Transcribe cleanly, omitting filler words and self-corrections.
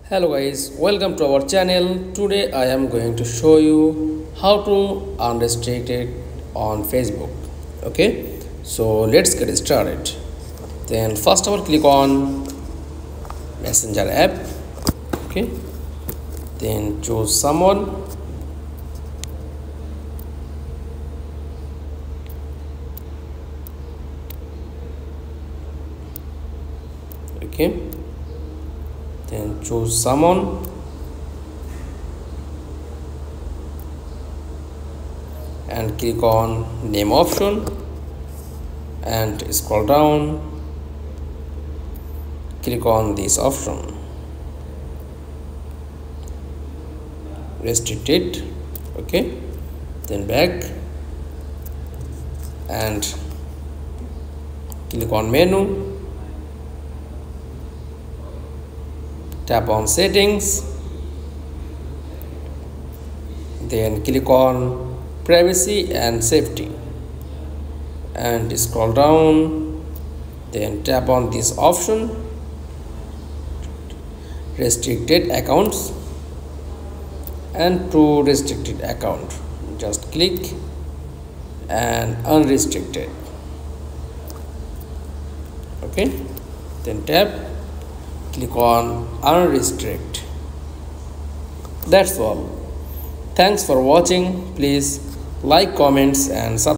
Hello guys, welcome to our channel. Today I am going to show you how to unrestrict it on Facebook. Okay, so let's get started. Then first of all, click on Messenger app. Okay, then choose someone. Okay, then choose someone and click on name option and scroll down, click on this option, restrict it. Okay, then back and click on menu, tap on settings, then click on privacy and safety and scroll down, then tap on this option, restricted accounts, and to restricted account just click and unrestricted. Okay, then tap, click on unrestrict. That's all. Thanks for watching. Please like, comments and subscribe.